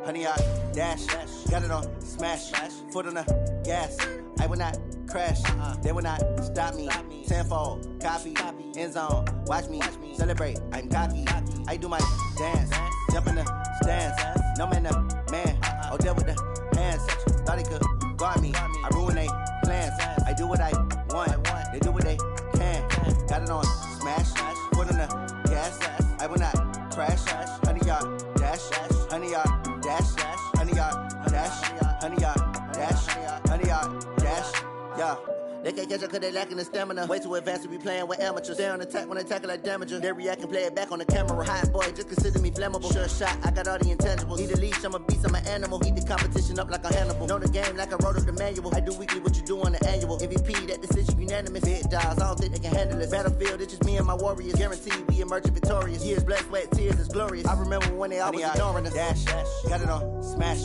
honey yard, dash, got it on, smash, foot on the gas. I will not crash, they will not stop me. Tenfold, copy, end zone, watch me celebrate. I'm cocky, I do my dance, jump in the stands. No man, the man, oh, deal with the hands. Thought he could guard me, I ruin they plans. I do what I want, they do what they can. Got it on, smash, foot on the gas. I will not crash, honey yard, dash, honey yard, dash, honey yard, dash, honey yard, dash, honey yard, dash, yeah. They can't catch up cause they lacking the stamina. Way too advanced to be playing with amateurs. Stay on attack when they tackle like damager. They react and play it back on the camera. Hot boy, just consider me flammable. Sure shot, I got all the intangibles. Need a leash, I'm a beast, I'm an animal. Heat the competition up like a Hannibal. Know the game like I wrote up the manual. I do weekly what you do on the annual. MVP, that decision unanimous. Big dials, I don't think they can handle it. Battlefield, it's just me and my warriors. Guaranteed we emerging victorious. Years, blood, sweat, tears, it's glorious. I remember when they always ignoring us. Dash, got it on, smash,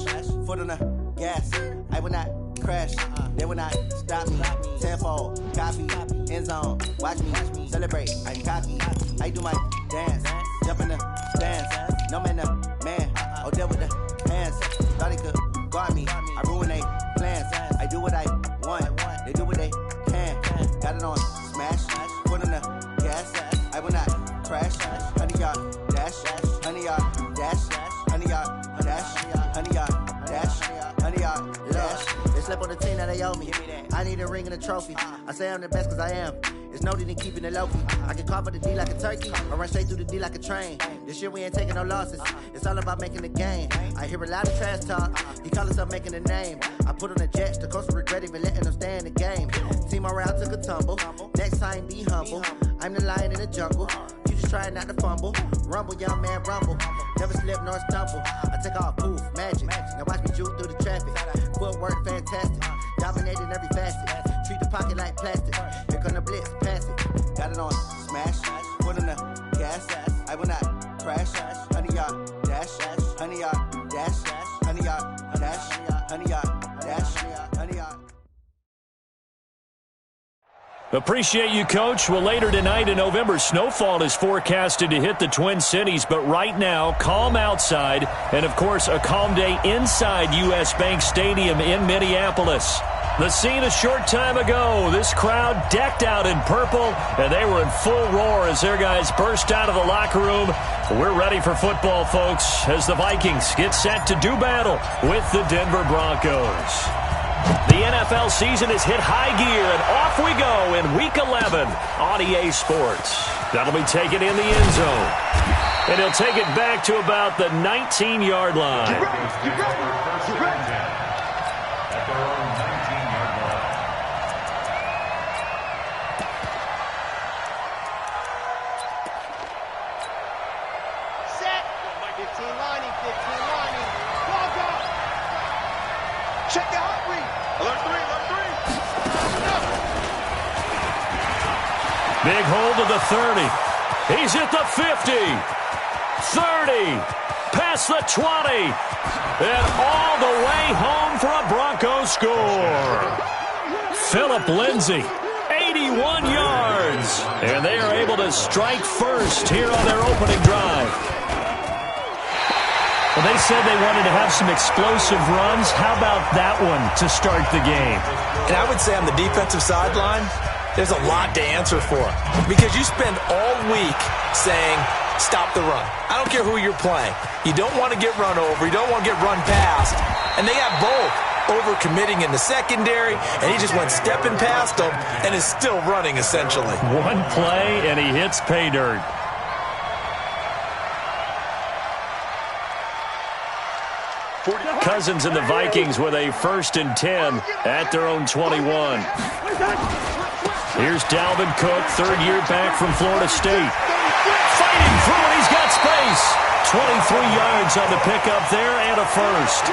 foot on the gas. I will not crash, they will not stop me. Tenfold, copy, end zone, watch me celebrate. I'm cocky, I do my dance, jump in the stands. No man, the man, oh, deal with the hands. Thought he could guard me, I ruin they plans. I do what I want, they do what they can. Got it on, smash, foot on the gas. I will not crash, honey yard, dash, honey yard, dash, honey yard, dash, honey yard, dash, honey yard, dash. They slept on the team that they owe me. I need a ring and a trophy. I say I'm the best cause I am. It's no need in keeping it low-key. I can carve for the D like a turkey, or run straight through the D like a train. This year we ain't taking no losses. It's all about making the game. I hear a lot of trash talk. He call himself making a name. I put on the Jets. The coach will regret even letting them stay in the game. Team morale took a tumble. Next time be humble. I'm the lion in the jungle. You just trying not to fumble. Rumble, young man, rumble. Never slip nor stumble. I take off, poof, magic. Now watch me juke through the traffic. Footwork fantastic. Dominating every facet. Treat the pocket like plastic. Here come the blitz, pass it. Got it on, smash, foot on the gas. I will not crash, honey yard, dash, honey yard, dash, honey yard, dash, honey yard, dash, honey yard. Appreciate you, Coach. Well, later tonight in November, snowfall is forecasted to hit the Twin Cities, but right now, calm outside, and of course, a calm day inside U.S. Bank Stadium in Minneapolis. The scene a short time ago, this crowd decked out in purple, and they were in full roar as their guys burst out of the locker room. We're ready for football, folks, as the Vikings get set to do battle with the Denver Broncos. The NFL season has hit high gear, and off we go in Week 11 on EA Sports. That'll be taken in the end zone. And he'll take it back to about the 19-yard line. Get ready. At their own 19-yard line. Set. 15 lining. Ball go. Check the heart rate. Alert 3. Big hold of the 30. He's at the 50. 30. Past the 20. And all the way home for a Broncos score. Phillip Lindsay, 81 yards. And they are able to strike first here on their opening drive. Well, they said they wanted to have some explosive runs. How about that one to start the game? And I would say on the defensive sideline, there's a lot to answer for. Because you spend all week saying, stop the run. I don't care who you're playing. You don't want to get run over. You don't want to get run past. And they got both. Overcommitting in the secondary, and he just went stepping past them and is still running, essentially. One play, and he hits pay dirt. Cousins and the Vikings with a 1st and 10 at their own 21. Here's Dalvin Cook, 3rd year back from Florida State. Fighting through it, he's got space. 23 yards on the pickup there and a first.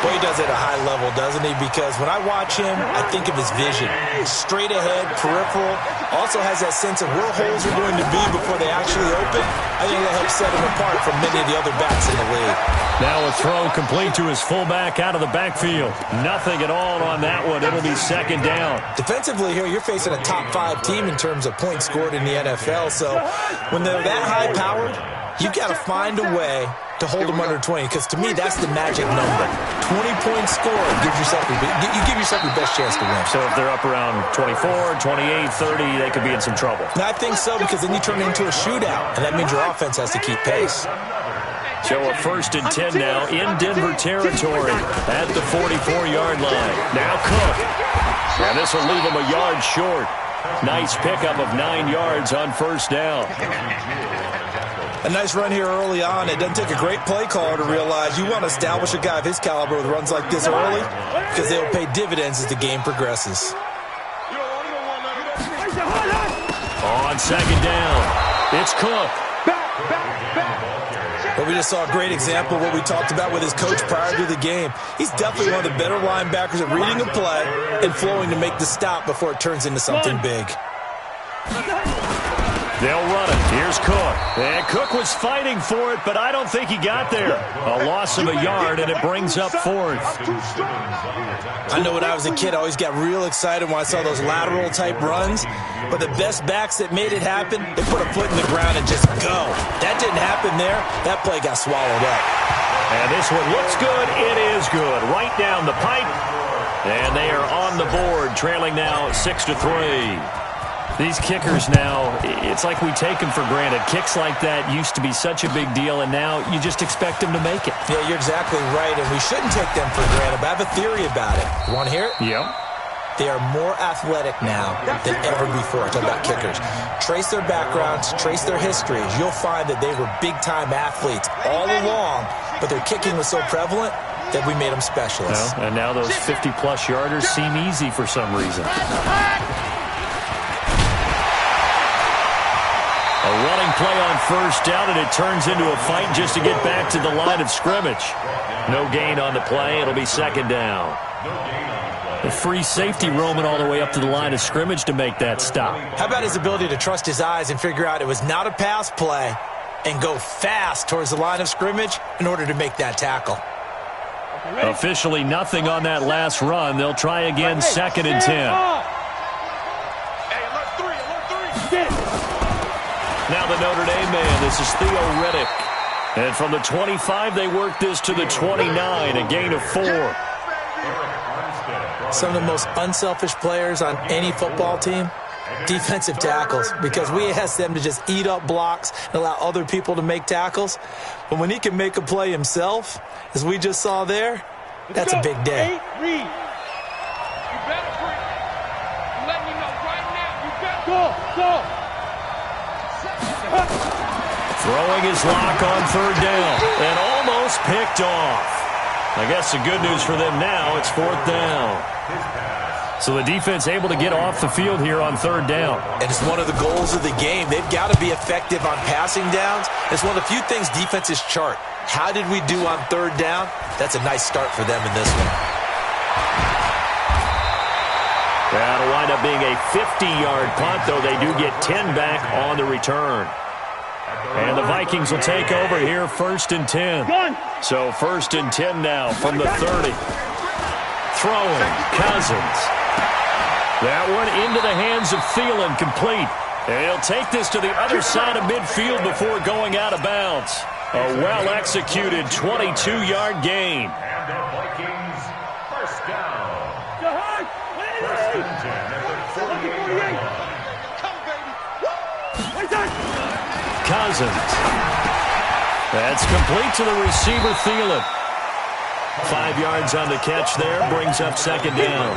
Well, he does it at a high level, doesn't he? Because when I watch him, I think of his vision. Straight ahead, peripheral. Also has that sense of where holes are going to be before they actually open. I think that helps set him apart from many of the other backs in the league. Now a throw complete to his fullback out of the backfield. Nothing at all on that one. It'll be 2nd down. Defensively here, you're facing a top 5 team in terms of points scored in the NFL. So when they're that high-powered, You've got to find a way to hold them under 20, because to me, that's the magic number. 20-point score gives yourself you give yourself your best chance to win. So if they're up around 24, 28, 30, they could be in some trouble. And I think so, because then you turn it into a shootout, and that means your offense has to keep pace. So a 1st and 10 now in Denver territory at the 44-yard line. Now Cook. And this will leave him a yard short. Nice pickup of 9 yards on 1st down. A nice run here early on. It doesn't take a great play caller to realize you want to establish a guy of his caliber with runs like this early, because they will pay dividends as the game progresses. On 2nd down, it's Cook. But we just saw a great example of what we talked about with his coach prior to the game. He's definitely one of the better linebackers at reading a play and flowing to make the stop before it turns into something big. They'll run it. Here's Cook. And Cook was fighting for it, but I don't think he got there. A loss of a yard, and it brings up 4th. I know when I was a kid, I always got real excited when I saw those lateral-type runs. But the best backs that made it happen, they put a foot in the ground and just go. That didn't happen there. That play got swallowed up. And this one looks good. It is good. Right down the pipe. And they are on the board, trailing now 6-3. These kickers now, it's like we take them for granted. Kicks like that used to be such a big deal, and now you just expect them to make it. Yeah, you're exactly right, and we shouldn't take them for granted, but I have a theory about it. You want to hear it? Yep. They are more athletic now than ever before. Talk about kickers. Trace their backgrounds, trace their histories. You'll find that they were big-time athletes all along, but their kicking was so prevalent that we made them specialists. Well, and now those 50-plus yarders seem easy for some reason. A running play on 1st down, and it turns into a fight just to get back to the line of scrimmage. No gain on the play. It'll be 2nd down. A free safety roaming all the way up to the line of scrimmage to make that stop. How about his ability to trust his eyes and figure out it was not a pass play and go fast towards the line of scrimmage in order to make that tackle? Officially nothing on that last run. They'll try again, 2nd and 10. Now the Notre Dame man, this is Theo Riddick. And from the 25, they work this to the 29, a gain of 4. Some of the most unselfish players on any football team, defensive tackles, because we ask them to just eat up blocks and allow other people to make tackles. But when he can make a play himself, as we just saw there, that's a big day. Throwing his lock on 3rd down and almost picked off. I guess the good news for them now, it's 4th down. So the defense able to get off the field here on 3rd down. And it's one of the goals of the game. They've got to be effective on passing downs. It's one of the few things defenses chart. How did we do on 3rd down? That's a nice start for them in this one. That'll wind up being a 50-yard punt, though they do get 10 back on the return. And the Vikings will take over here, 1st and 10. So 1st and 10 now from the 30. Throwing, Cousins. That one into the hands of Thielen, complete. And he'll take this to the other side of midfield before going out of bounds. A well-executed 22-yard gain. And the Vikings, 1st down. 1st and 10 at the 48-yard line. Cousins. That's complete to the receiver, Thielen. 5 yards on the catch there, brings up 2nd down.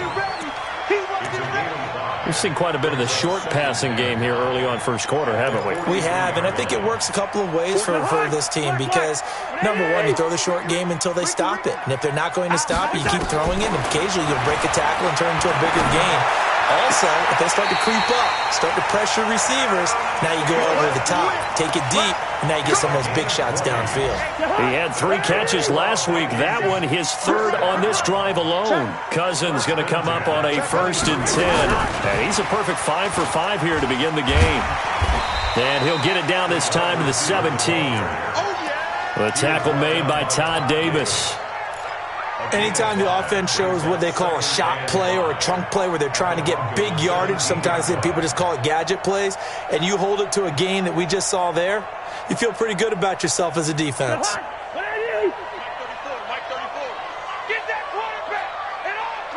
We've seen quite a bit of the short passing game here early on 1st quarter, haven't we? We have, and I think it works a couple of ways for this team because, number one, you throw the short game until they stop it. And if they're not going to stop it, you keep throwing it, and occasionally you'll break a tackle and turn into a bigger gain. Also, if they start to creep up, start to pressure receivers, now you go over the top, take it deep, and now you get some of those big shots downfield. He had 3 catches last week. That one his 3rd on this drive alone. Cousins going to come up on a 1st and 10. And he's a perfect 5 for 5 here to begin the game. And he'll get it down this time to the 17. The tackle made by Todd Davis. Anytime the offense shows what they call a shot play or a chunk play where they're trying to get big yardage, sometimes people just call it gadget plays, and you hold it to a gain that we just saw there, you feel pretty good about yourself as a defense.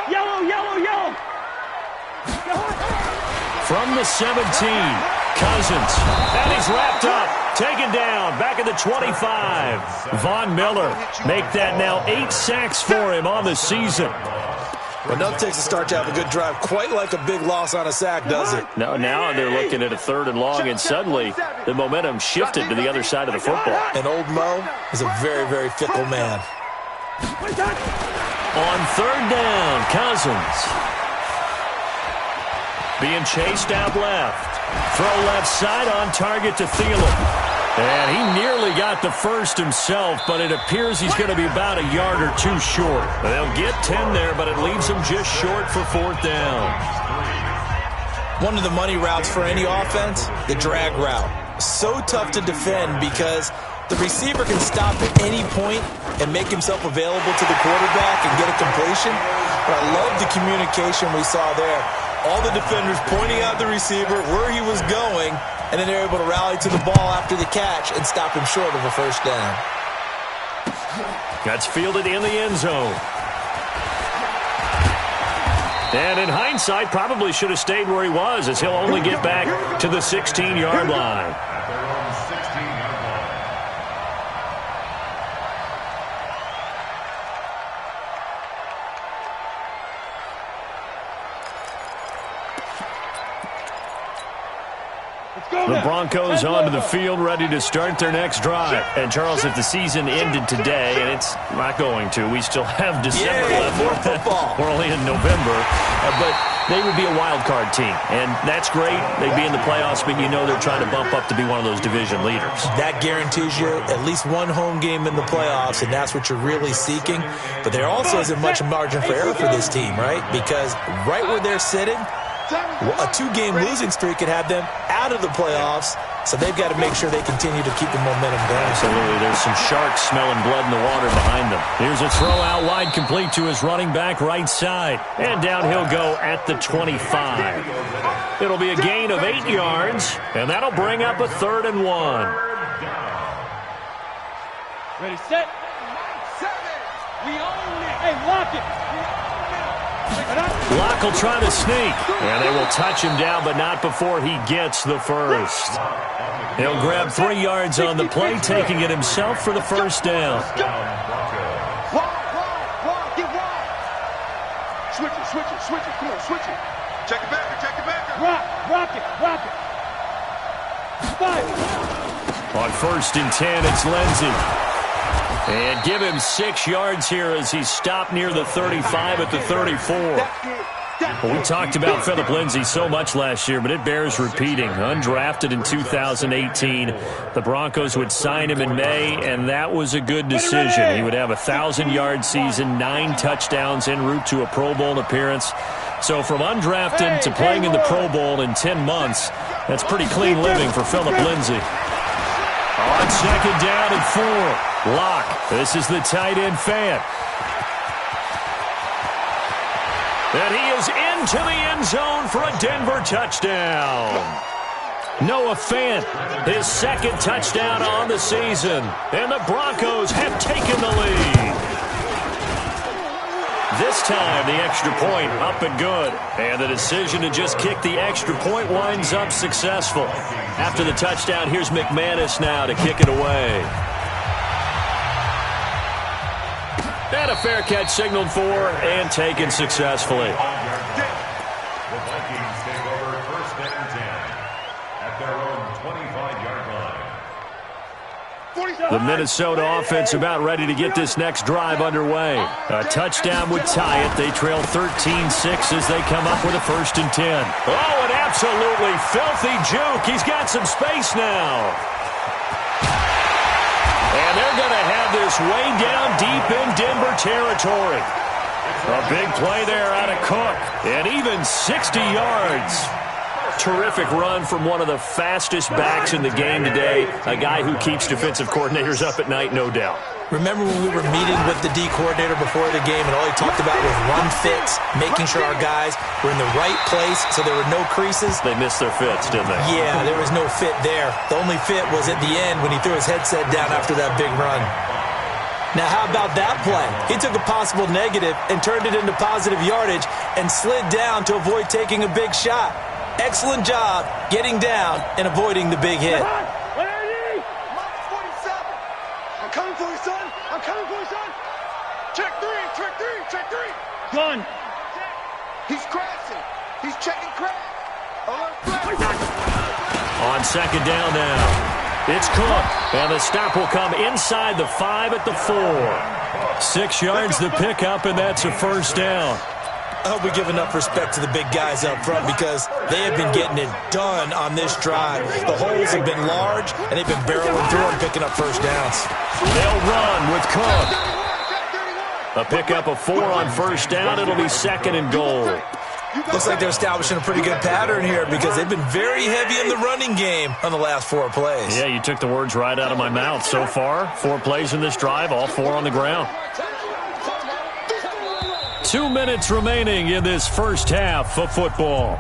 Yellow, yellow, yellow. From the 17, Cousins. And he's wrapped up. Taken down. Back at the 25. Von Miller. Make that now 8 sacks for him on the season. Well, enough takes to start to have a good drive. Quite like a big loss on a sack, does it? No, now they're looking at a 3rd and long, and suddenly the momentum shifted to the other side of the football. And old Mo is a very, very fickle man. On 3rd down, Cousins. Being chased out left. Throw left side on target to Thielen. And he nearly got the first himself, but it appears he's going to be about a yard or two short. They'll get 10 there, but it leaves him just short for 4th down. One of the money routes for any offense, the drag route. So tough to defend because the receiver can stop at any point and make himself available to the quarterback and get a completion. But I love the communication we saw there. All the defenders pointing out the receiver, where he was going, and then they're able to rally to the ball after the catch and stop him short of a 1st down. That's fielded in the end zone. And in hindsight, probably should have stayed where he was, as he'll only get back to the 16-yard line. The Broncos onto the field, ready to start their next drive. And, Charles, if the season ended today, and it's not going to, we still have December left. More football. We're only in November. But they would be a wild card team. And that's great. They'd be in the playoffs, but you know they're trying to bump up to be one of those division leaders. That guarantees you at least one home game in the playoffs, and that's what you're really seeking. But there also isn't much margin for error for this team, right? Because right where they're sitting, a 2-game losing streak could have them out of the playoffs, so they've got to make sure they continue to keep the momentum going. Absolutely. There's some sharks smelling blood in the water behind them. Here's a throw out wide, complete to his running back right side. And down he'll go at the 25. It'll be a gain of 8 yards, and that'll bring up a 3rd and 1. Ready, set. We own it. Hey, lock it. Locke will try to sneak, and they will touch him down, but not before he gets the first. He'll grab 3 yards on the play, taking it himself for the 1st down. Get wide. Switch it. Come on, switch it. Check it back. Rock it. 5. On 1st and 10, it's Lindsey. And give him 6 yards here as he's stopped near the 35 at the 34. Well, we talked about Phillip Lindsay so much last year, but it bears repeating. Undrafted in 2018. The Broncos would sign him in May, and that was a good decision. He would have a 1,000-yard season, 9 touchdowns en route to a Pro Bowl appearance. So from undrafted to playing in the Pro Bowl in 10 months, that's pretty clean living for Phillip Lindsay. On 2nd down and 4, Locke. This is the tight end Fant. And he is into the end zone for a Denver touchdown. Noah Fant, his 2nd touchdown on the season. And the Broncos have taken the lead. This time, the extra point up and good. And the decision to just kick the extra point winds up successful. After the touchdown, here's McManus now to kick it away. And a fair catch signaled for and taken successfully. The Vikings take over 1st and 10 at their own 25-yard line. The Minnesota offense about ready to get this next drive underway. A touchdown would tie it. They trail 13-6 as they come up with a 1st and 10. Oh, an absolutely filthy juke. He's got some space now. And they're going to have this way down deep in Denver territory. A big play there out of Cook. And even 60 yards. Terrific run from one of the fastest backs in the game today. A guy who keeps defensive coordinators up at night, no doubt. Remember when we were meeting with the D coordinator before the game and all he talked about was run fits, making sure our guys were in the right place so there were no creases? They missed their fits, didn't they? Yeah, there was no fit there. The only fit was at the end when he threw his headset down after that big run. Now, how about that play? He took a possible negative and turned it into positive yardage and slid down to avoid taking a big shot. Excellent job getting down and avoiding the big hit. I'm coming for you, son. I'm coming for you, son. Check three, check three, check three. Gun. He's crashing. He's checking crash. On second down now, it's Cook, and the stop will come inside the 5 at the 4. 6 yards the pickup, and that's a first down. I hope we give enough respect to the big guys up front because they have been getting it done on this drive. The holes have been large, and they've been barreling through and picking up first downs. They'll run with Cook. A pickup of 4 on first down. It'll be second and goal. Looks like they're establishing a pretty good pattern here because they've been very heavy in the running game on the last 4 plays. Yeah, you took the words right out of my mouth. So far, 4 plays in this drive, all 4 on the ground. 2 minutes remaining in this first half of football.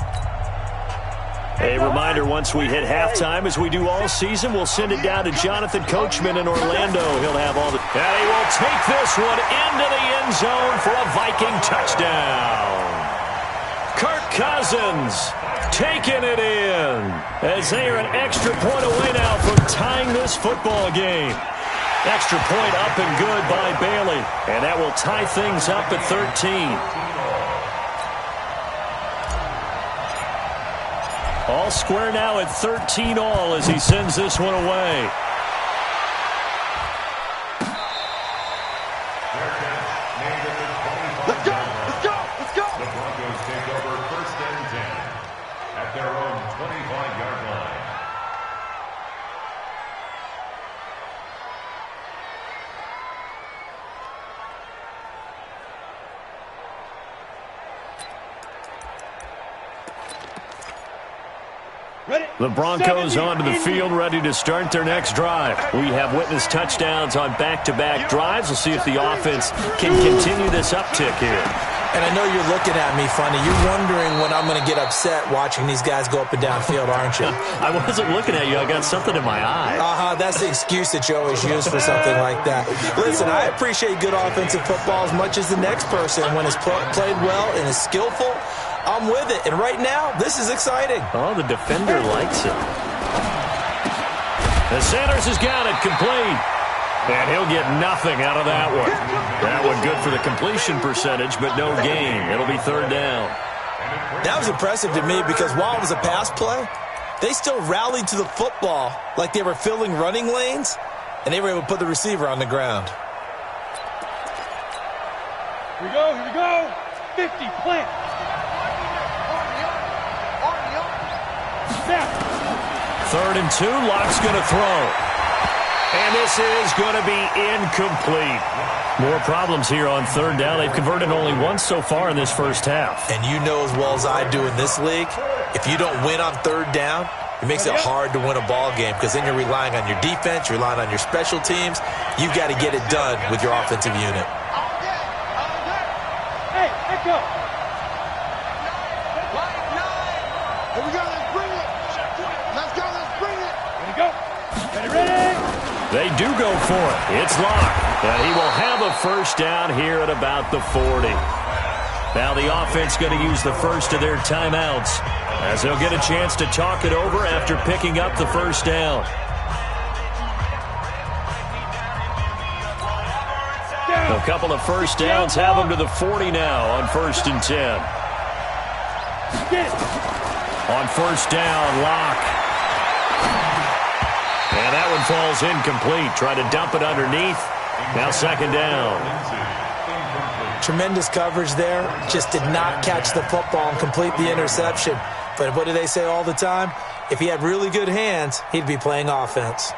A reminder, once we hit halftime, as we do all season, we'll send it down to Jonathan Coachman in Orlando. He'll have all the... And he will take this one into the end zone for a Viking touchdown. Kirk Cousins taking it in as they are an extra point away now from tying this football game. Extra point up and good by Bailey. And that will tie things up at 13. All square now at 13 all as he sends this one away. Let's go, let's go, let's go. The Broncos take over first and 10 at their own 25-yard line. The Broncos onto the field, ready to start their next drive. We have witnessed touchdowns on back-to-back drives. We'll see if the offense can continue this uptick here. And I know you're looking at me funny. You're wondering when I'm going to get upset watching these guys go up and down field, aren't you? I wasn't looking at you. I got something in my eye. That's the excuse that you always use for something like that. Listen, I appreciate good offensive football as much as the next person. When it's played well and is skillful, I'm with it. And right now, this is exciting. Oh, the defender likes it. And Sanders has got it complete. And he'll get nothing out of that one. That one good for the completion percentage, but no gain. It'll be third down. That was impressive to me because while it was a pass play, they still rallied to the football like they were filling running lanes, and they were able to put the receiver on the ground. Here we go, here we go. 50, plant. Snap. 3rd and 2, Locke's going to throw. And this is going to be incomplete. More problems here on third down. They've converted only once so far in this first half. And you know as well as I do in this league, if you don't win on third down, it makes it hard to win a ball game because then you're relying on your defense, you're relying on your special teams. You've got to get it done with your offensive unit. Hey, let's go. Here we go, let's bring it. Let's go, let's bring it. Ready, go. Ready. They do go for it. It's Locke. And he will have a first down here at about the 40. Now the offense going to use the first of their timeouts as they'll get a chance to talk it over after picking up the first down. A couple of first downs have them to the 40 now on 1st and 10. On first down, Locke. And that one falls incomplete. Try to dump it underneath. Now 2nd down. Tremendous coverage there. Just did not catch the football and complete the interception. But what do they say all the time? If he had really good hands, he'd be playing offense.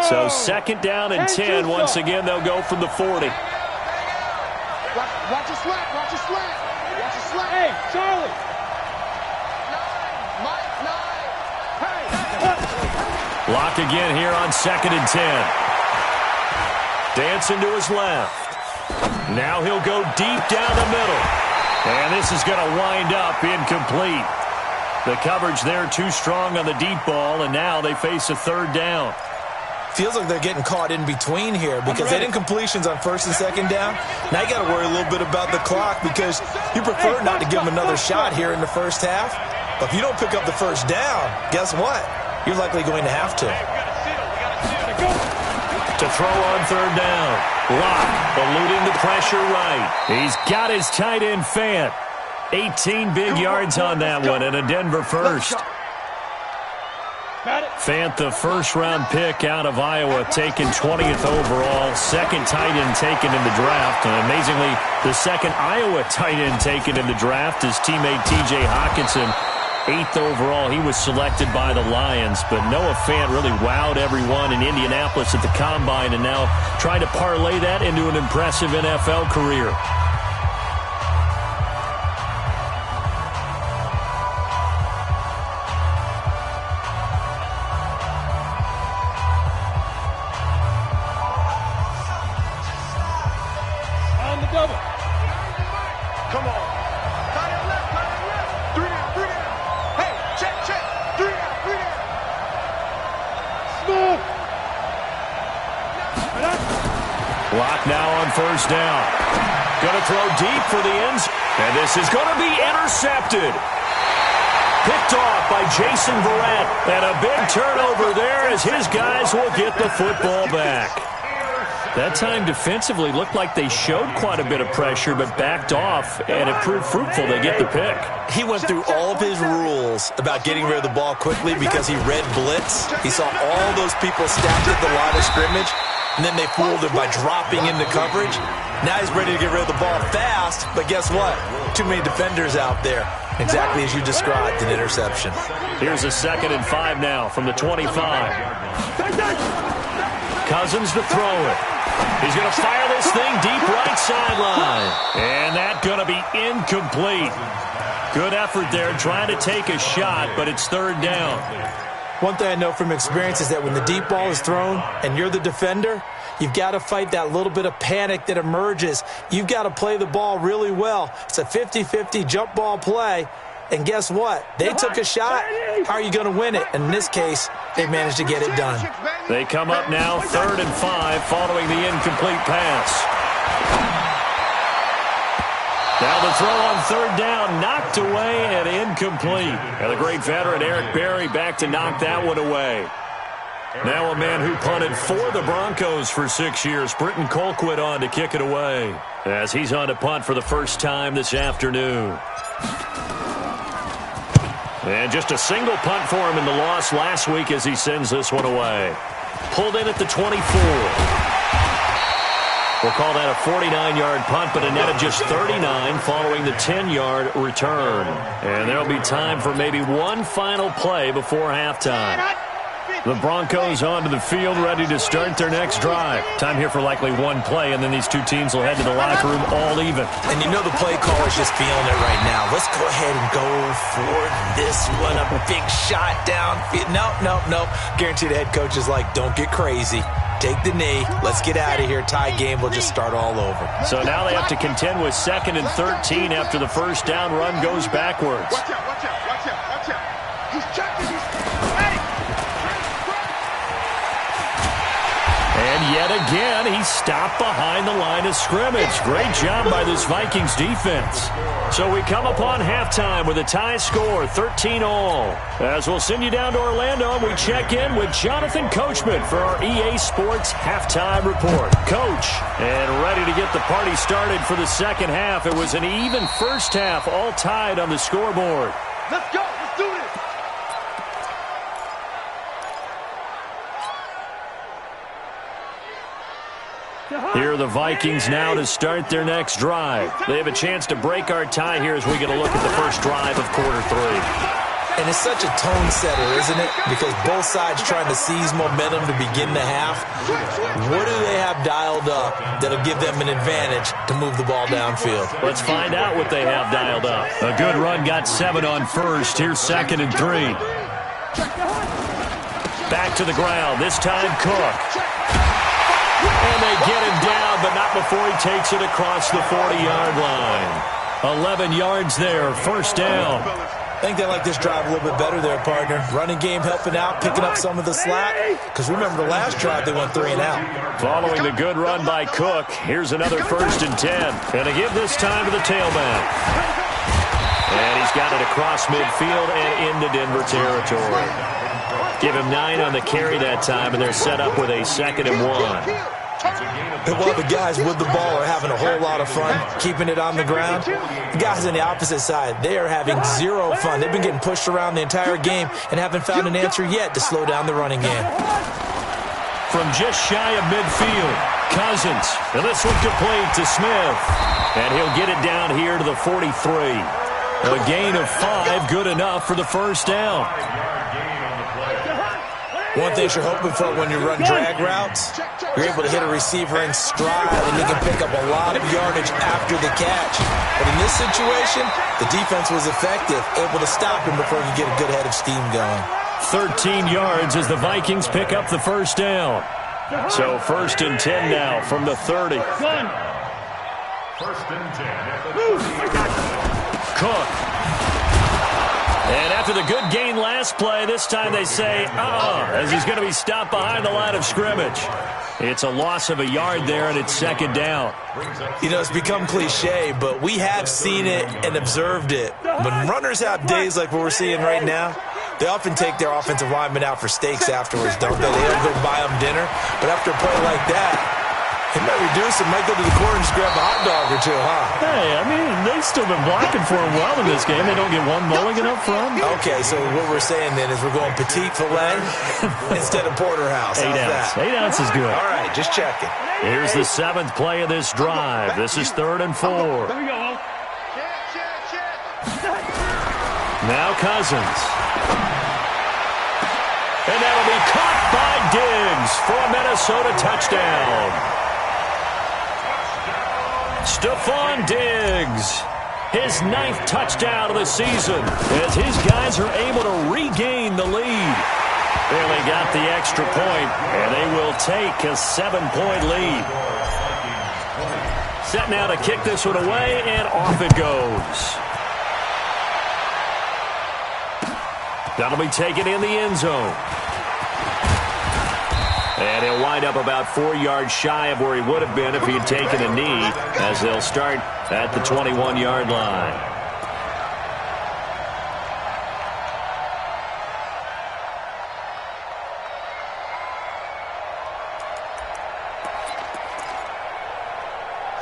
So 2nd down and 10. Once again, they'll go from the 40. Watch your slant, watch your slant. Watch your slant. Hey, Charlie. Lock again here on 2nd and 10. Dancing to his left. Now he'll go deep down the middle. And this is going to wind up incomplete. The coverage there too strong on the deep ball, and now they face a 3rd down. Feels like they're getting caught in between here because they didn't completions on 1st and 2nd down. Now you got to worry a little bit about the clock because you prefer not to give them another shot here in the first half. But if you don't pick up the 1st down, guess what? You're likely going to have to. To throw on 3rd down. Lock eluding the pressure right. He's got his tight end Fant. 18 big yards on that one and a Denver first. Fant, the first-round pick out of Iowa, taken 20th overall, 2nd tight end taken in the draft. And amazingly, the 2nd Iowa tight end taken in the draft, his teammate T.J. Hockenson, 8th overall. He was selected by the Lions, but Noah Fant really wowed everyone in Indianapolis at the Combine and now trying to parlay that into an impressive NFL career. Come on. Tight end left. 3 down. Hey, check. 3 down. Smooth. Lock now on 1st down. Going to throw deep for the ends. And this is going to be intercepted. Picked off by Jason Verrett. And a big turnover there as his guys will get the football back. That time defensively looked like they showed quite a bit of pressure but backed off, and it proved fruitful. They get the pick. He went through all of his rules about getting rid of the ball quickly because he read blitz. He saw all those people stacked at the line of scrimmage, and then they fooled him by dropping into coverage. Now he's ready to get rid of the ball fast, but guess what? Too many defenders out there. Exactly as you described, an interception. Here's a 2nd and 5 now from the 25. Cousins to throw it. He's going to fire this thing deep right sideline. And that's going to be incomplete. Good effort there trying to take a shot, but it's 3rd down. One thing I know from experience is that when the deep ball is thrown and you're the defender, you've got to fight that little bit of panic that emerges. You've got to play the ball really well. It's a 50-50 jump ball play. And guess what? They took a shot. How are you going to win it? And in this case, they managed to get it done. They come up now 3rd and 5 following the incomplete pass. Now the throw on 3rd down, knocked away and incomplete. And the great veteran Eric Berry back to knock that one away. Now a man who punted for the Broncos for 6 years, Britton Colquitt on to kick it away as he's on to punt for the first time this afternoon. And just a single punt for him in the loss last week as he sends this one away. Pulled in at the 24. We'll call that a 49-yard punt, but a net of just 39 following the 10-yard return. And there'll be time for maybe one final play before halftime. The Broncos onto the field, ready to start their next drive. Time here for likely one play, and then these two teams will head to the locker room all even. And you know the play caller's just feeling it right now. Let's go ahead and go for this one. A big shot downfield. No. Guarantee the head coach is like, don't get crazy. Take the knee. Let's get out of here. Tie game. We'll just start all over. So now they have to contend with 2nd and 13 after the first down run goes backwards. Watch out. He's checking. And yet again, he's stopped behind the line of scrimmage. Great job by this Vikings defense. So we come upon halftime with a tie score, 13-all. As we'll send you down to Orlando, and we check in with Jonathan Coachman for our EA Sports Halftime Report. Coach, and ready to get the party started for the second half. It was an even first half, all tied on the scoreboard. Let's go. Let's do this. Here are the Vikings now to start their next drive. They have a chance to break our tie here as we get a look at the first drive of quarter 3. And it's such a tone setter, isn't it? Because both sides trying to seize momentum to begin the half. What do they have dialed up that'll give them an advantage to move the ball downfield? Let's find out what they have dialed up. A good run got 7 on first. Here's 2nd and 3. Back to the ground. This time Cook. And they get him down, but not before he takes it across the 40-yard line. 11 yards there, first down. I think they like this drive a little bit better there, partner. Running game helping out, picking up some of the slack. Because remember, the last drive they went 3 and out. Following the good run by Cook, here's another 1st and 10. And to give this time to the tailback. And he's got it across midfield and into Denver territory. Give him 9 on the carry that time, and they're set up with a 2nd and 1. And while the guys with the ball are having a whole lot of fun keeping it on the ground, the guys on the opposite side, they are having zero fun. They've been getting pushed around the entire game and haven't found an answer yet to slow down the running game. From just shy of midfield, Cousins. And this one complete to Smith. And he'll get it down here to the 43. A gain of 5, good enough for the first down. One thing you're hoping for when you run drag routes, you're able to hit a receiver in stride and he can pick up a lot of yardage after the catch. But in this situation, the defense was effective, able to stop him before he could get a good head of steam going. 13 yards as the Vikings pick up the first down. So 1st and 10 now from the 30. 1st and 10 at the 30. Cook. And after the good gain last play, this time they say, as he's going to be stopped behind the line of scrimmage. It's a loss of a yard there, and it's 2nd down. You know, it's become cliche, but we have seen it and observed it. When runners have days like what we're seeing right now, they often take their offensive linemen out for steaks afterwards, don't they? They don't go buy them dinner. But after a play like that, he might reduce it, might go to the corner and just grab a hot dog or two, huh? Hey, I mean, they've still been blocking for him well in this game. They don't get one mulligan up front. Okay, so what we're saying then is we're going petite filet instead of porterhouse. 8 ounce. 8 ounce is good. All right, just checking. Here's the 7th play of this drive. This is 3rd and 4. Now Cousins. And that'll be caught by Diggs for a Minnesota touchdown. Stephon Diggs, his 9th touchdown of the season, as his guys are able to regain the lead. They only got the extra point, and they will take a 7-point lead. Set now to kick this one away, and off it goes. That'll be taken in the end zone. And he'll wind up about 4 yards shy of where he would have been if he had taken a knee, as they'll start at the 21-yard line.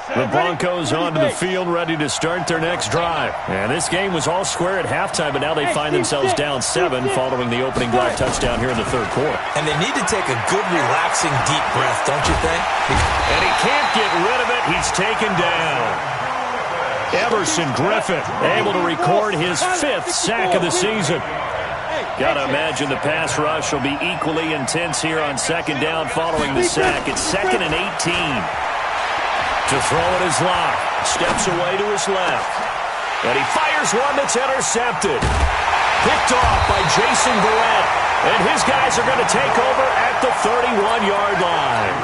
The Broncos onto the field, ready to start their next drive. And this game was all square at halftime, but now they find themselves down 7 following the opening drive touchdown here in the 3rd quarter. And they need to take a good, relaxing, deep breath, don't you think? And he can't get rid of it. He's taken down. Everson Griffin able to record his 5th sack of the season. Got to imagine the pass rush will be equally intense here on 2nd down following the sack. It's 2nd and 18. To throw it is Locke. Steps away to his left. And he fires one that's intercepted. Picked off by Jason Verrett. And his guys are going to take over at the 31-yard line.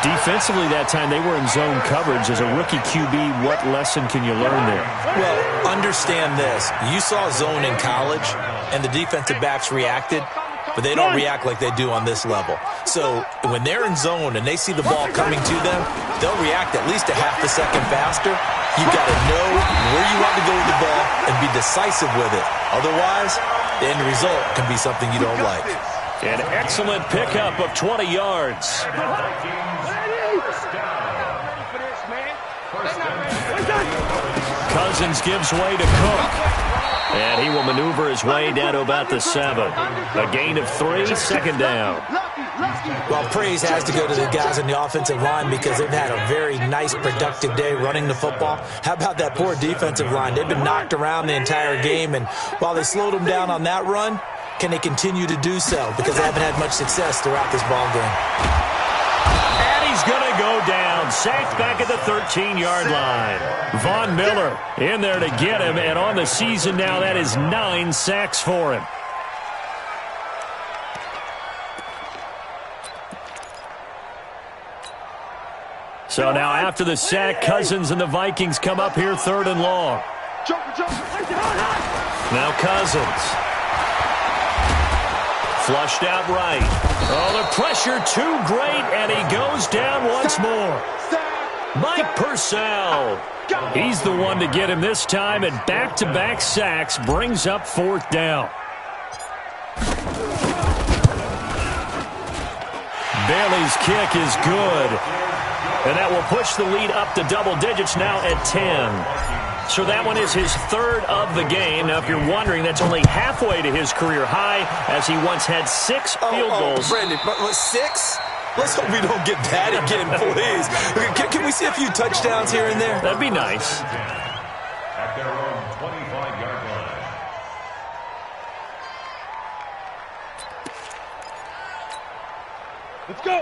Defensively that time, they were in zone coverage. As a rookie QB, what lesson can you learn there? Well, understand this. You saw zone in college, and the defensive backs reacted, but they don't react like they do on this level. So when they're in zone and they see the ball coming to them, they'll react at least a half a second faster. You got to know where you want to go with the ball and be decisive with it. Otherwise, the end result can be something you don't like. An excellent pickup of 20 yards. Cousins gives way to Cook. And he will maneuver his way down to about the 7. A gain of 3, 2nd down. Well, praise has to go to the guys on the offensive line because they've had a very nice, productive day running the football. How about that poor defensive line? They've been knocked around the entire game, and while they slowed them down on that run, can they continue to do so? Because they haven't had much success throughout this ball game. And he's going to go down. Sacked back at the 13-yard line. Von Miller in there to get him, and on the season now, that is 9 sacks for him. So now after the sack, Cousins and the Vikings come up here 3rd and long. Now Cousins. Flushed out right. Oh, the pressure too great, and he goes down once more. Mike Purcell. He's the one to get him this time, and back-to-back sacks brings up 4th down. Bailey's kick is good. And that will push the lead up to double digits now at 10. So that one is his 3rd of the game. Now, if you're wondering, that's only halfway to his career high, as he once had 6 field goals. Brandon, but 6? Let's hope we don't get that again, please. Can we see a few touchdowns here and there? That'd be nice. At their own 25-yard line.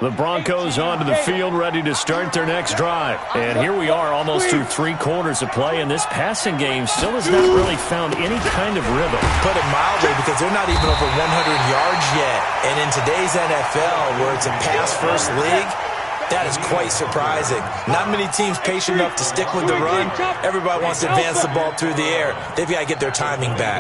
The Broncos onto the field, ready to start their next drive. And here we are, almost through 3 quarters of play, and this passing game still has not really found any kind of rhythm. Put it mildly, because they're not even over 100 yards yet. And in today's NFL, where it's a pass-first league, that is quite surprising. Not many teams patient enough to stick with the run. Everybody wants to advance the ball through the air. They've got to get their timing back.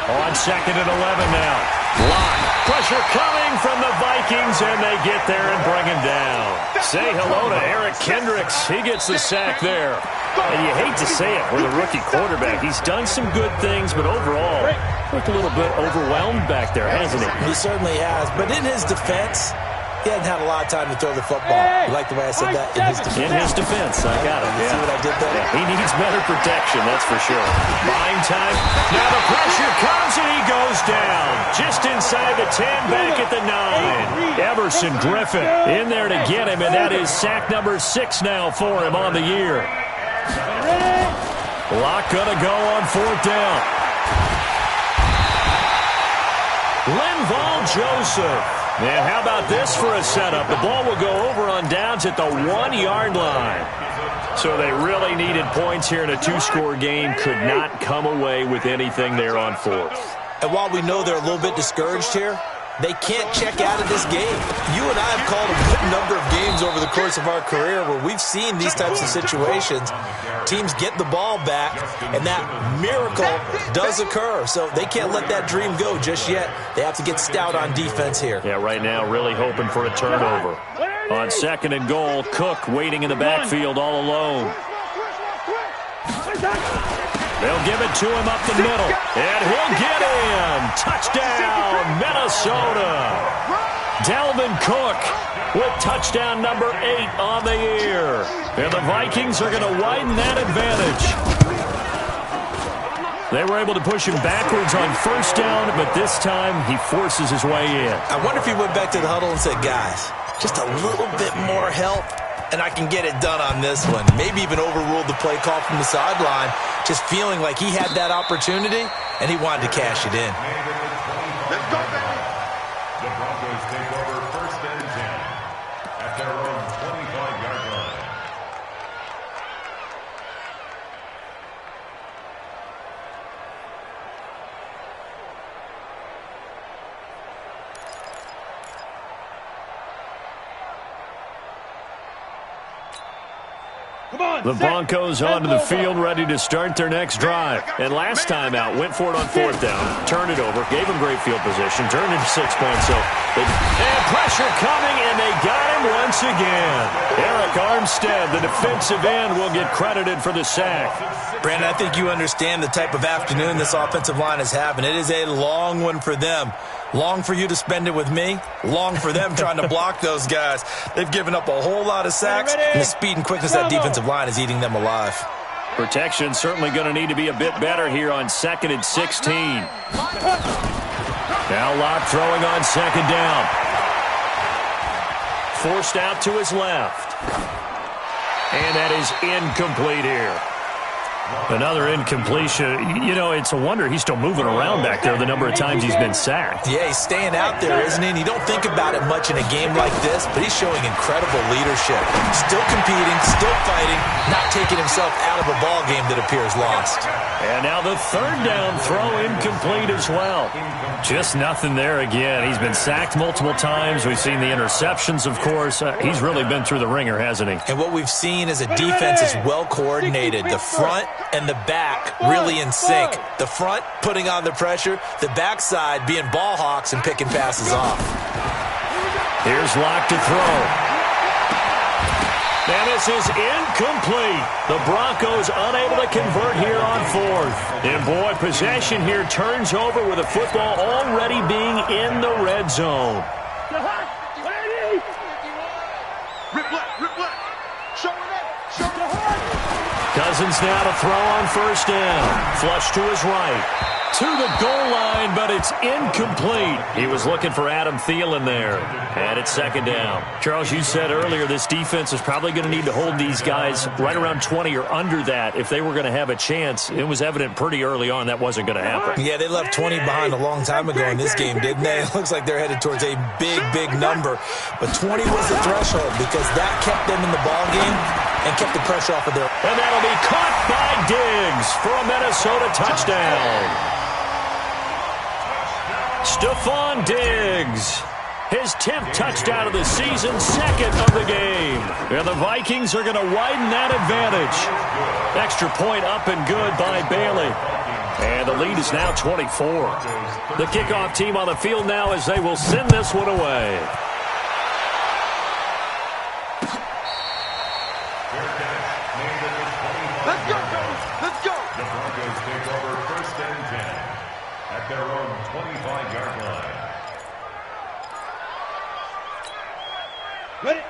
On 2nd and 11 now. Lock. Pressure coming from the Vikings, and they get there and bring him down. Say hello to Eric Kendricks. He gets the sack there. And you hate to say it for the rookie quarterback. He's done some good things, but overall, looked a little bit overwhelmed back there, hasn't he? He certainly has. But in his defense, he hasn't had a lot of time to throw the football. You like the way I said that? In his defense. In his defense, I got it. See what I did there? Yeah, he needs better protection, that's for sure. Buying time. Now the pressure comes, and he goes down. Just inside the 10, back at the 9. Everson Griffin in there to get him, and that is sack number 6 now for him on the year. Lock gonna go on 4th down. Linval Joseph. And how about this for a setup? The ball will go over on downs at the 1-yard line. So they really needed points here in a 2-score game. Could not come away with anything there on 4th. And while we know they're a little bit discouraged here, they can't check out of this game. You and I have called a good number of games over the course of our career where we've seen these types of situations. Teams get the ball back, and that miracle does occur. So they can't let that dream go just yet. They have to get stout on defense here. Yeah, right now really hoping for a turnover. On 2nd and goal, Cook waiting in the backfield all alone. They'll give it to him up the middle, and he'll get in. Touchdown, Minnesota. Dalvin Cook with touchdown number 8 on the year. And the Vikings are going to widen that advantage. They were able to push him backwards on 1st down, but this time he forces his way in. I wonder if he went back to the huddle and said, guys, just a little bit more help, and I can get it done on this one. Maybe even overruled the play call from the sideline, just feeling like he had that opportunity, and he wanted to cash it in. Let's go, baby. The Broncos take over 1st and 10 at their own 25-yard line. The Broncos onto the field, ready to start their next drive. And last time out, went for it on 4th down, turned it over, gave him great field position, turned into 6 points. So and pressure coming, and they got him once again. Eric Armstead, the defensive end, will get credited for the sack. Brandon, I think you understand the type of afternoon this offensive line is having. It is a long one for them. Long for you to spend it with me. Long for them trying to block those guys. They've given up a whole lot of sacks, and the speed and quickness of that defensive line is eating them alive. Protection certainly going to need to be a bit better here on 2nd and 16. Now Locke throwing on 2nd down. Forced out to his left. And that is incomplete here. Another incompletion. You know, it's a wonder he's still moving around back there the number of times he's been sacked. Yeah, he's staying out there, isn't he? And you don't think about it much in a game like this, but he's showing incredible leadership. Still competing, still fighting, not taking himself out of a ball game that appears lost. And now the third down throw incomplete as well. Just nothing there again. He's been sacked multiple times. We've seen the interceptions, of course. He's really been through the ringer, hasn't he? And what we've seen is a defense is well coordinated. The front and the back really in sync. The front putting on the pressure, the backside being ball hawks and picking passes off. Here's Locke to throw. And this is incomplete. The Broncos unable to convert here on fourth. And boy, possession here turns over with the football already being in the red zone. Rip left. Show it up. Cousins now to throw on first down. Flush to his right. To the goal line, but it's incomplete. He was looking for Adam Thielen there. And it's second down. Charles, you said earlier this defense is probably going to need to hold these guys right around 20 or under that if they were going to have a chance. It was evident pretty early on that wasn't going to happen. Yeah, they left 20 behind a long time ago in this game, didn't they? It looks like they're headed towards a big, big number. But 20 was the threshold because that kept them in the ball game and kept the pressure off of their... And that'll be caught by Diggs for a Minnesota touchdown. Stephon Diggs, his 10th touchdown of the season, second of the game. And the Vikings are going to widen that advantage. Extra point up and good by Bailey. And the lead is now 24. The kickoff team on the field now as they will send this one away. Let's go, Bills. Let's go. The Broncos take over first and 10 at their own 25-yard line.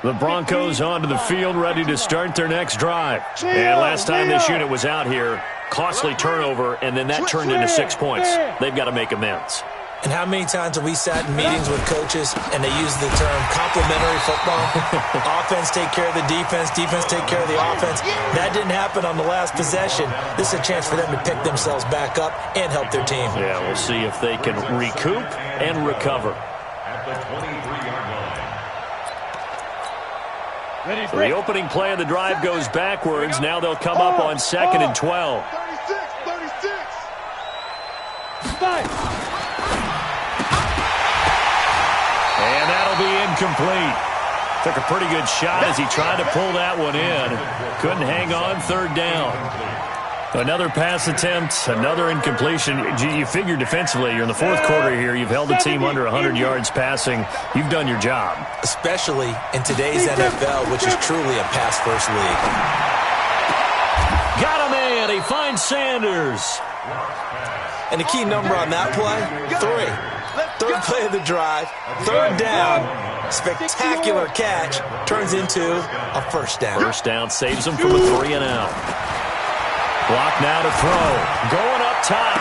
The Broncos onto the field, ready to start their next drive. And last time this unit was out here, costly turnover, and then that turned into 6 points. They've got to make amends. And how many times have we sat in meetings with coaches and they use the term complementary football? Offense take care of the defense, defense take care of the offense. That didn't happen on the last possession. This is a chance for them to pick themselves back up and help their team. Yeah, we'll see if they can recoup and recover. At the 23-yard line. So the opening play of the drive goes backwards. Now they'll come up on 2nd and 12. 36. And that'll be incomplete. Took a pretty good shot as he tried to pull that one in. Couldn't hang on, third down. Another pass attempt, another incompletion. You figure defensively, you're in the fourth quarter here. You've held the team under 100 yards passing. You've done your job. Especially in today's NFL, which is truly a pass-first league. Got a man. He finds Sanders. And the key number on that play, 3. Third play of the drive, third down, spectacular catch, turns into a first down. First down saves him from a 3 and out. Block now to throw, going up top.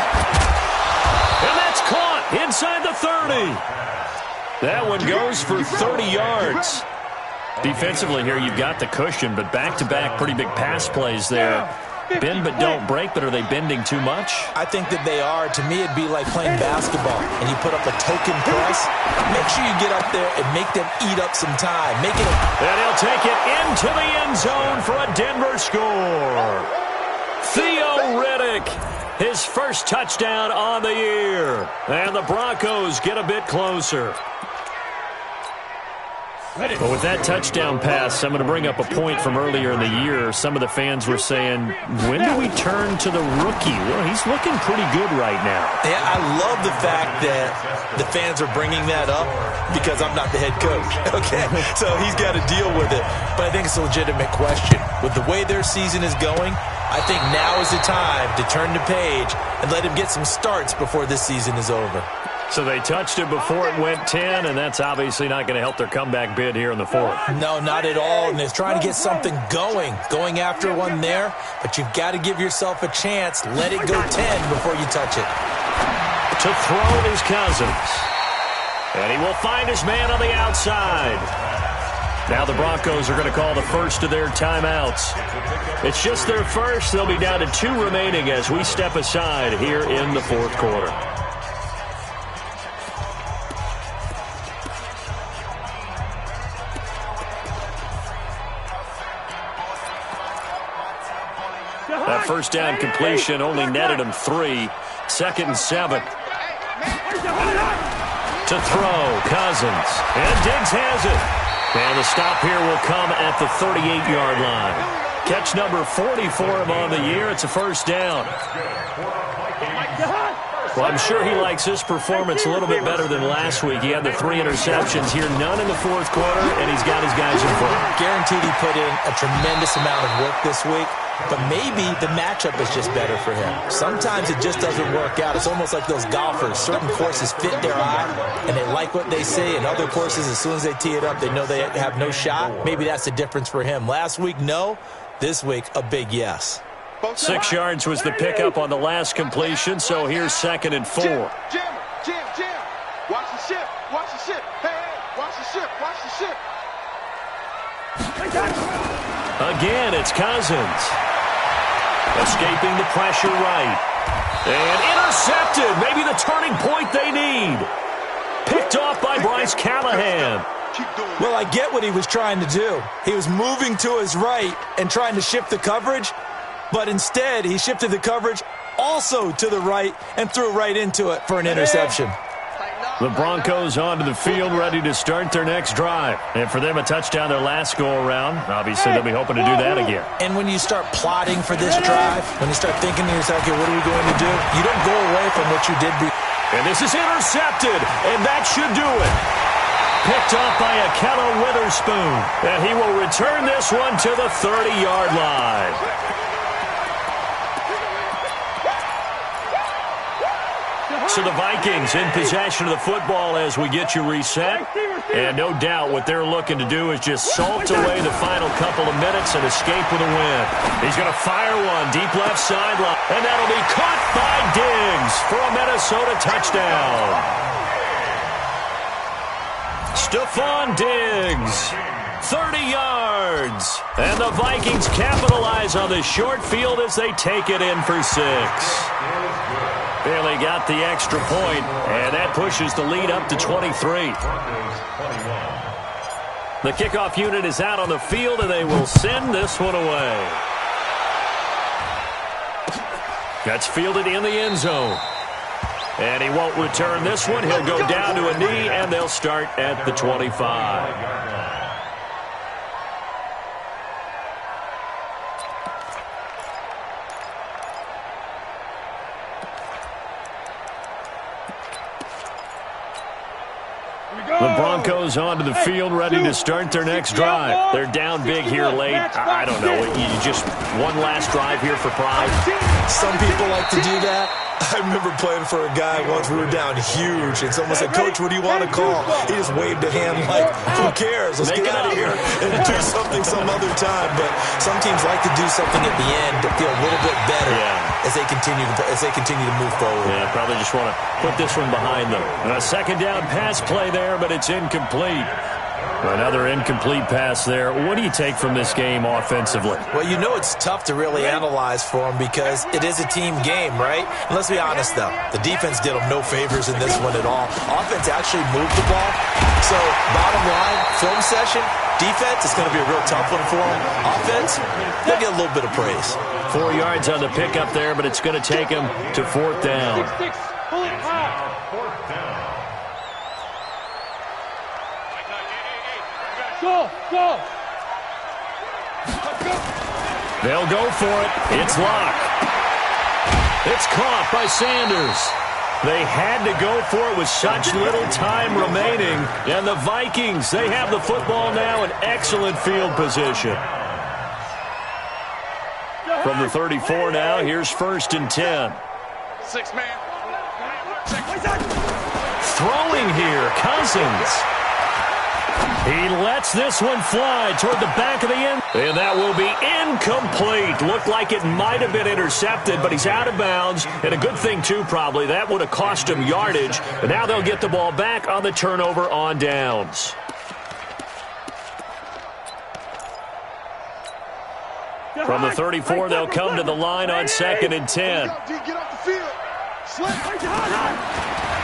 And that's caught inside the 30. That one goes for 30 yards. Defensively here, you've got the cushion, but back-to-back pretty big pass plays there. Bend but don't break, but are they bending too much? I think that they are. To me, it'd be like playing basketball, and you put up a token press. Make sure you get up there and make them eat up some time. Make it. And he'll take it into the end zone for a Denver score. Theo Riddick, his first touchdown on the year. And the Broncos get a bit closer. But with that touchdown pass, I'm going to bring up a point from earlier in the year. Some of the fans were saying, when do we turn to the rookie? Well, he's looking pretty good right now. Yeah, I love the fact that the fans are bringing that up because I'm not the head coach, okay? So he's got to deal with it. But I think it's a legitimate question. With the way their season is going, I think now is the time to turn the page and let him get some starts before this season is over. So they touched it before it went 10, and that's obviously not going to help their comeback bid here in the fourth. No, not at all, and they're trying to get something going after one there, but you've got to give yourself a chance. Let it go 10 before you touch it. To throw is Cousins, and he will find his man on the outside. Now the Broncos are going to call the first of their timeouts. It's just their first. They'll be down to 2 remaining as we step aside here in the fourth quarter. That first down completion only netted him 3. 2nd and 7. To throw, Cousins. And Diggs has it. And the stop here will come at the 38-yard line. Catch number 40 for him on the year. It's a first down. Well, I'm sure he likes his performance a little bit better than last week. He had the 3 interceptions here, none in the 4th quarter, and he's got his guys in front. Guaranteed he put in a tremendous amount of work this week, but maybe the matchup is just better for him. Sometimes it just doesn't work out. It's almost like those golfers. Certain courses fit their eye, and they like what they see, and other courses, as soon as they tee it up, they know they have no shot. Maybe that's the difference for him. Last week, no. This week, a big yes. 6 yards was the pickup on the last completion, so here's 2nd and 4. Jam. Watch the ship. Hey, watch the ship. Again, it's Cousins. Escaping the pressure right. And intercepted. Maybe the turning point they need. Picked off by Bryce Callahan. Well, I get what he was trying to do. He was moving to his right and trying to shift the coverage, but instead he shifted the coverage also to the right and threw right into it for an interception. The Broncos onto the field, ready to start their next drive. And for them, a touchdown their last go-around. Obviously, they'll be hoping to do that again. And when you start plotting for this drive, when you start thinking to yourself, okay, what are we going to do? You don't go away from what you did before. And this is intercepted, and that should do it. Picked off by Akella Witherspoon. And he will return this one to the 30-yard line. So the Vikings in possession of the football as we get you reset. And no doubt what they're looking to do is just salt away the final couple of minutes and escape with a win. He's going to fire one deep left sideline. And that'll be caught by Diggs for a Minnesota touchdown. Stephon Diggs, 30 yards. And the Vikings capitalize on the short field as they take it in for 6. Barely got the extra point, and that pushes the lead up to 23. The kickoff unit is out on the field, and they will send this one away. That's fielded in the end zone. And he won't return this one. He'll go down to a knee, and they'll start at the 25. The Broncos onto the field, ready to start their next drive. They're down big here late. I don't know. You just one last drive here for pride. Some people like to do that. I remember playing for a guy once. We were down huge, and someone said, "Coach, what do you want to call?" He just waved a hand like, "Who cares? Let's get out of here and do something some other time." But some teams like to do something at the end to feel a little bit better as they continue to move forward. Yeah, probably just want to put this one behind them. And a second down pass play there, but it's incomplete. Another incomplete pass there. What do you take from this game offensively? Well, you know it's tough to really analyze for them because it is a team game, right? And let's be honest, though. The defense did them no favors in this one at all. Offense actually moved the ball. So, bottom line, film session, defense, it's going to be a real tough one for them. Offense, they'll get a little bit of praise. 4 yards on the pickup there, but it's going to take him to 4th down. Pull it high. Go! They'll go for it. It's locked. It's caught by Sanders. They had to go for it with such little time remaining. And the Vikings, they have the football now in excellent field position. From the 34 now, here's 1st and 10. 6 man. Throwing here, Cousins. He lets this one fly toward the back of the end. And that will be incomplete. Looked like it might have been intercepted, but he's out of bounds. And a good thing, too, probably. That would have cost him yardage. But now they'll get the ball back on the turnover on downs. From the 34, they'll come to the line on 2nd and 10. Get off the field.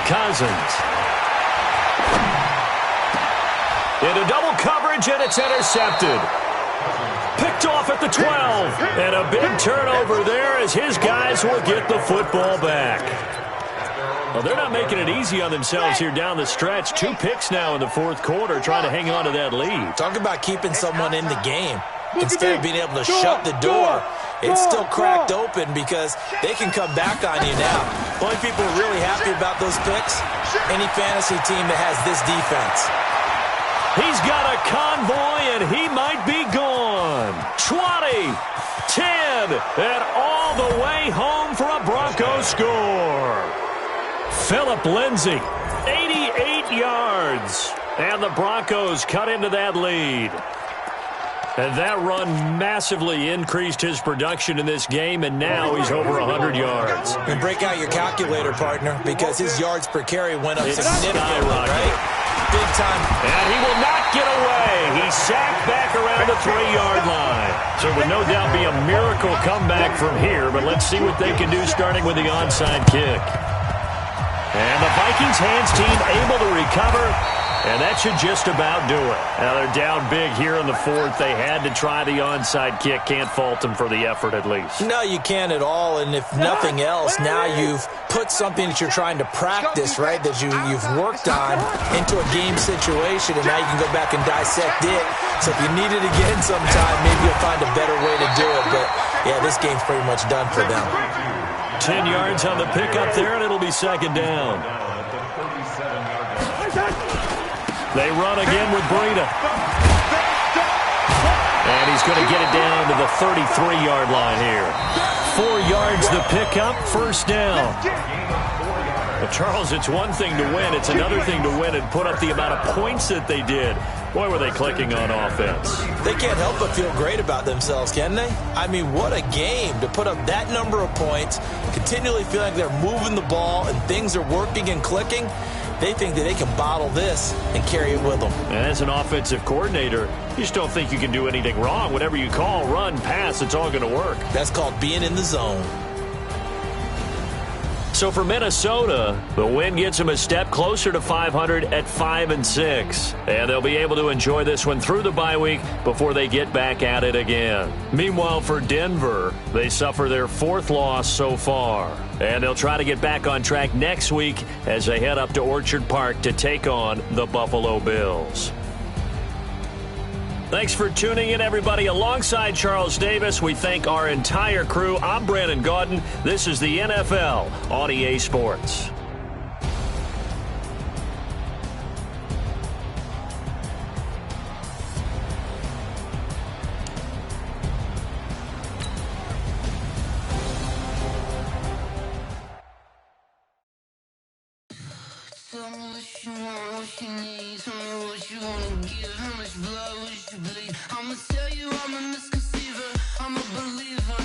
Cousins. Into double coverage, and it's intercepted. Picked off at the 12. And a big turnover there as his guys will get the football back. Well, they're not making it easy on themselves here down the stretch. 2 picks now in the fourth quarter trying to hang on to that lead. Talk about keeping someone in the game. Instead of being able to shut the door, it's still cracked open because they can come back on you now. The only people really happy about those picks, any fantasy team that has this defense. He's got a convoy, and he might be gone. 20, 10, and all the way home for a Broncos score. Phillip Lindsay, 88 yards. And the Broncos cut into that lead. And that run massively increased his production in this game, and now he's over 100 yards. And break out your calculator, partner, because his yards per carry went up It's significantly, right? Big time. And he will not get away. He's sacked back around the 3-yard line. So it would no doubt be a miracle comeback from here, but let's see what they can do starting with the onside kick. And the Vikings hands team able to recover, and that should just about do it. Now they're down big here in the fourth. They had to try the onside kick. Can't fault them for the effort at least. No, you can't at all, and if nothing else, now you've put something that you're trying to practice, right, that you've worked on into a game situation, and now you can go back and dissect it. So if you need it again sometime, maybe you'll find a better way to do it. But, yeah, this game's pretty much done for them. 10 yards on the pickup there, and it'll be second down. They run again with Breida. And he's going to get it down to the 33-yard line here. 4 yards the pickup, first down. But Charles, it's one thing to win. It's another thing to win and put up the amount of points that they did. Boy, were they clicking on offense. They can't help but feel great about themselves, can they? I mean, what a game to put up that number of points, continually feeling like they're moving the ball and things are working and clicking. They think that they can bottle this and carry it with them. And as an offensive coordinator, you just don't think you can do anything wrong. Whatever you call, run, pass, it's all going to work. That's called being in the zone. So for Minnesota, the win gets them a step closer to 500 at 5-6. And they'll be able to enjoy this one through the bye week before they get back at it again. Meanwhile, for Denver, they suffer their 4th loss so far. And they'll try to get back on track next week as they head up to Orchard Park to take on the Buffalo Bills. Thanks for tuning in, everybody. Alongside Charles Davis, we thank our entire crew. I'm Brandon Gaudin. This is the NFL on EA Sports. Tell me what you want, what you need. Tell me what you wanna give. How much blood would you bleed? I'ma tell you I'm a misconceiver. I'm a believer.